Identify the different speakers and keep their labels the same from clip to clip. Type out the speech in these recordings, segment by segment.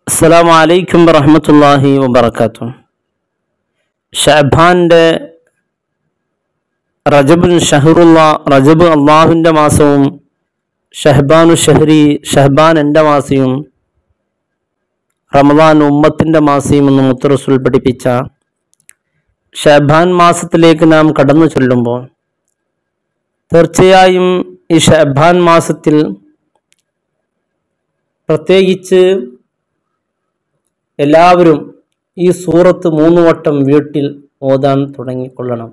Speaker 1: അസ്സലാമു അലൈക്കും വറഹ്മത്തുള്ളാഹി വബറകാതുഹു. ഷഅബാന്റെ റജബുൻ ഷഹറുല്ലാ, റജബ് അള്ളാഹുവിൻ്റെ മാസവും ഷഹബാനു ഷഹരി, ഷഹബാൻ എൻ്റെ മാസവും റമദാൻ ഉമ്മത്തിൻ്റെ മാസവും എന്ന് മുത്തറസൂൽ പഠിപ്പിച്ച ഷഅബാൻ മാസത്തിലേക്ക് നാം കടന്നു ചൊല്ലുമ്പോൾ തീർച്ചയായും ഈ ഷഅബാൻ മാസത്തിൽ പ്രത്യേകിച്ച് എല്ലാവരും ഈ സൂറത്ത് 3 വട്ടം വീട്ടിൽ ഓതാൻ തുടങ്ങിക്കൊള്ളണം.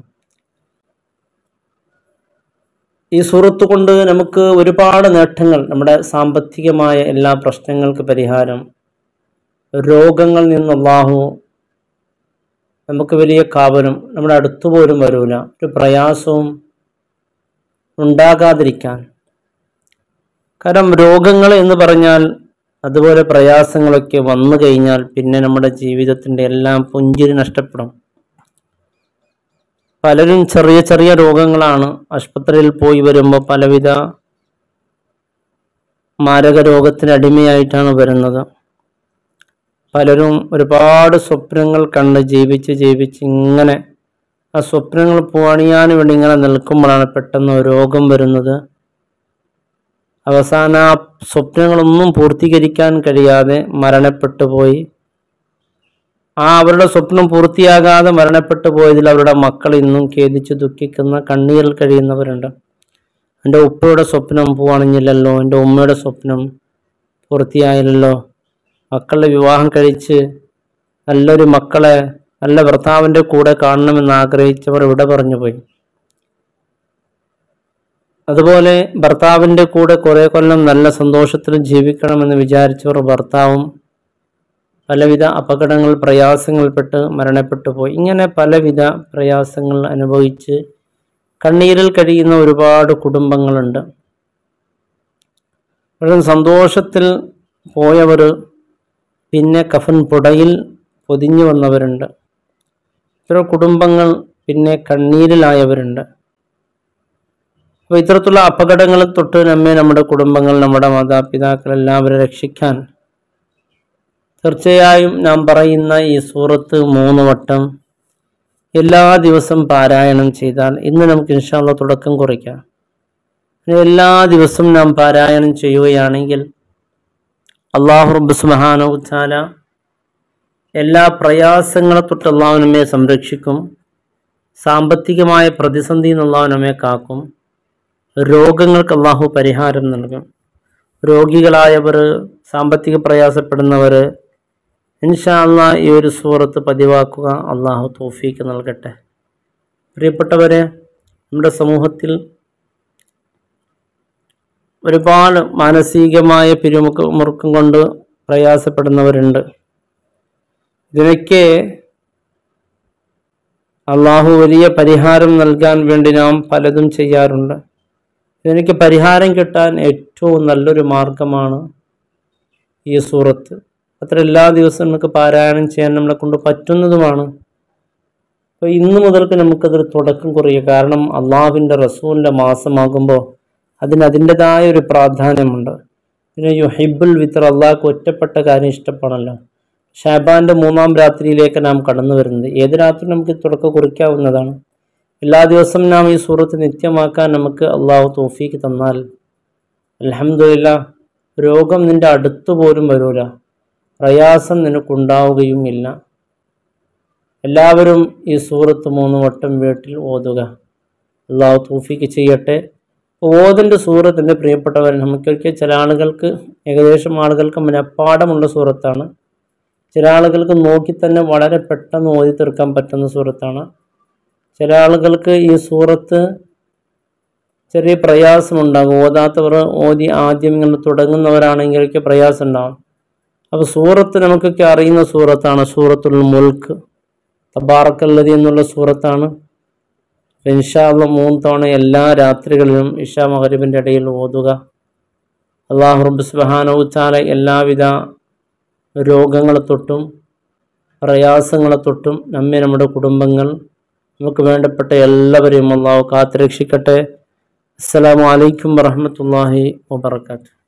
Speaker 1: ഈ സൂറത്ത് കൊണ്ട് നമുക്ക് ഒരുപാട് നേട്ടങ്ങൾ, നമ്മുടെ സാമ്പത്തികമായ എല്ലാ പ്രശ്നങ്ങൾക്ക് പരിഹാരം, രോഗങ്ങളിൽ നിന്ന് അല്ലാഹു നമുക്ക് വലിയ കാവലും, നമ്മുടെ അടുത്തുപോലും വരൂല, ഒരു പ്രയാസവും ഉണ്ടാകാതിരിക്കാൻ. കാരണം രോഗങ്ങൾ എന്ന് പറഞ്ഞാൽ, അതുപോലെ പ്രയാസങ്ങളൊക്കെ വന്നു കഴിഞ്ഞാൽ പിന്നെ നമ്മുടെ ജീവിതത്തിൻ്റെ എല്ലാം പുഞ്ചിരി നഷ്ടപ്പെടും. പലരും ചെറിയ ചെറിയ രോഗങ്ങളാണ് ആശുപത്രിയിൽ പോയി വരുമ്പോൾ പലവിധ മാരക രോഗത്തിന് അടിമയായിട്ടാണ് വരുന്നത്. പലരും ഒരുപാട് സ്വപ്നങ്ങൾ കണ്ട് ജീവിച്ച് ഇങ്ങനെ ആ സ്വപ്നങ്ങൾ പണിയാൻ വേണ്ടി ഇങ്ങനെ നിൽക്കുമ്പോഴാണ് പെട്ടെന്ന് രോഗം വരുന്നത്. അവസാന ആ സ്വപ്നങ്ങളൊന്നും പൂർത്തീകരിക്കാൻ കഴിയാതെ മരണപ്പെട്ടു പോയി. അവരുടെ സ്വപ്നം പൂർത്തിയാകാതെ മരണപ്പെട്ടു പോയതിൽ അവരുടെ മക്കൾ ഇന്നും ഖേദിച്ച് ദുഃഖിക്കുന്ന, കണ്ണീരിൽ കഴിയുന്നവരുണ്ട്. എൻ്റെ ഉപ്പയുടെ സ്വപ്നം പൂവണിഞ്ഞില്ലല്ലോ, എൻ്റെ ഉമ്മയുടെ സ്വപ്നം പൂർത്തിയായില്ലല്ലോ, മക്കളുടെ വിവാഹം കഴിച്ച് നല്ലൊരു മക്കളെ നല്ല ഭർത്താവിൻ്റെ കൂടെ കാണണമെന്ന് ആഗ്രഹിച്ചവർ ഇവിടെ പറഞ്ഞു പോയി. അതുപോലെ ഭർത്താവിൻ്റെ കൂടെ കുറേ കൊല്ലം നല്ല സന്തോഷത്തിൽ ജീവിക്കണമെന്ന് വിചാരിച്ചവർ ഭർത്താവും പലവിധ അപകടങ്ങൾ, പ്രയാസങ്ങളിൽപ്പെട്ട് മരണപ്പെട്ടു പോയി. ഇങ്ങനെ പലവിധ പ്രയാസങ്ങൾ അനുഭവിച്ച് കണ്ണീരിൽ കഴിയുന്ന ഒരുപാട് കുടുംബങ്ങളുണ്ട്. വളരെ സന്തോഷത്തിൽ പോയവർ പിന്നെ കഫൻ പുടയിൽ പൊതിഞ്ഞു വന്നവരുണ്ട്. ഇത്തരം കുടുംബങ്ങൾ പിന്നെ കണ്ണീരിലായവരുണ്ട്. അപ്പോൾ ഇത്തരത്തിലുള്ള അപകടങ്ങൾ തൊട്ട് നമ്മുടെ കുടുംബങ്ങൾ, നമ്മുടെ മാതാപിതാക്കൾ എല്ലാവരും രക്ഷിക്കാൻ തീർച്ചയായും നാം പറയുന്ന ഈ സൂറത്ത് 3 വട്ടം എല്ലാ ദിവസവും പാരായണം ചെയ്താൽ, ഇന്ന് നമുക്ക് ഇൻഷാ അല്ലാഹ് തുടക്കം കുറിക്കാം. എല്ലാ ദിവസവും നാം പാരായണം ചെയ്യുകയാണെങ്കിൽ അല്ലാഹു റബ്ബ് സുബ്ഹാനഹു വ തആല എല്ലാ പ്രയാസങ്ങളെ തൊട്ട് അല്ലാഹു നമ്മെ സംരക്ഷിക്കും. സാമ്പത്തികമായ പ്രതിസന്ധിയിൽ നിന്ന് അല്ലാഹു നമ്മെ കാക്കും. രോഗങ്ങൾക്ക് അല്ലാഹു പരിഹാരം നൽകും. രോഗികളായവർ, സാമ്പത്തിക പ്രയാസപ്പെടുന്നവർ ഇൻഷാ അല്ലാഹ് ഈ ഒരു സൂറത്ത് പതിവാക്കുക. അല്ലാഹു തൗഫീക്ക് നൽകട്ടെ. പ്രിയപ്പെട്ടവരെ, നമ്മുടെ സമൂഹത്തിൽ ഒരുപാട് മാനസികമായ പിരിമുറുക്കം കൊണ്ട് പ്രയാസപ്പെടുന്നവരുണ്ട്. ഇതിനൊക്കെ അല്ലാഹു വലിയ പരിഹാരം നൽകാൻ വേണ്ടി നാം പലതും ചെയ്യാറുണ്ട്. ഇതിനൊക്കെ പരിഹാരം കിട്ടാൻ ഏറ്റവും നല്ലൊരു മാർഗമാണ് ഈ സൂറത്ത്. അത്ര എല്ലാ ദിവസവും നമുക്ക് പാരായണം ചെയ്യാൻ നമ്മളെ കൊണ്ട് പറ്റുന്നതുമാണ്. അപ്പോൾ ഇന്ന് മുതൽക്ക് നമുക്കതൊരു തുടക്കം കുറിക്കുക. കാരണം അള്ളാഹുവിൻ്റെ റസൂലിൻ്റെ മാസമാകുമ്പോൾ അതിൻ്റെതായ ഒരു പ്രാധാന്യമുണ്ട്. പിന്നെ യുഹിബ്ബുൽ വിത്ർ, അള്ളാഹ്ക്ക് ഒറ്റപ്പെട്ട കാര്യം ഇഷ്ടപ്പെടണമല്ലോ. ഷഅബാൻ്റെ 3-ാം രാത്രിയിലേക്ക് നാം കടന്നു വരുന്നത്. ഏത് രാത്രി നമുക്ക് തുടക്കം കുറിക്കാവുന്നതാണ്. എല്ലാ ദിവസവും നാം ഈ സൂറത്ത് നിത്യമാക്കാൻ നമുക്ക് അള്ളാഹു തൗഫീക്ക് തന്നാൽ അൽഹംദുലില്ലാഹ്, രോഗം നിൻ്റെ അടുത്ത് പോലും വരൂല, പ്രയാസം നിനക്കുണ്ടാവുകയും ഇല്ല. എല്ലാവരും ഈ സൂറത്ത് 3 വട്ടം വീട്ടിൽ ഓതുക. അള്ളാഹു തൗഫീക്ക് ചെയ്യട്ടെ. ഓതിൻ്റെ സൂറത്തിൻ്റെ പ്രിയപ്പെട്ടവർ, നമുക്കൊക്കെ ചില ആളുകൾക്ക്, ഏകദേശം ആളുകൾക്ക് മനഃപ്പാഠമുള്ള സൂറത്താണ്. ചില ആളുകൾക്ക് നോക്കി തന്നെ വളരെ പെട്ടെന്ന് ഓതി തീർക്കാൻ പറ്റുന്ന സൂറത്താണ്. ചില ആളുകൾക്ക് ഈ സൂറത്ത് ചെറിയ പ്രയാസമുണ്ടാകും. ഓതാത്തവർ ഓതി ആദ്യം ഇങ്ങനെ തുടങ്ങുന്നവരാണെങ്കിലൊക്കെ പ്രയാസം ഉണ്ടാകും. അപ്പോൾ സൂറത്ത് നമുക്കൊക്കെ അറിയുന്ന സൂറത്താണ് സൂറത്തുൽ മുൽക്ക്, തബാറക്കല്ലദി എന്നുള്ള സൂറത്താണ്. ഇൻഷാ അല്ലാഹ് 3 തവണ എല്ലാ രാത്രികളിലും ഇശാ മഗ്രിബിൻ്റെ ഇടയിൽ ഓതുക. അല്ലാഹു റബ്ബ് സുബ്ഹാനഹു വ തആല എല്ലാവിധ രോഗങ്ങളെ തൊട്ടും പ്രയാസങ്ങളെ തൊട്ടും നമ്മുടെ കുടുംബങ്ങൾ, നമുക്ക് വേണ്ടപ്പെട്ട എല്ലാവരെയും അല്ലാഹു കാത്തുരക്ഷിക്കട്ടെ. അസ്സലാമു അലൈക്കും വറഹ്മത്തുള്ളാഹി വബറകാതുഹു.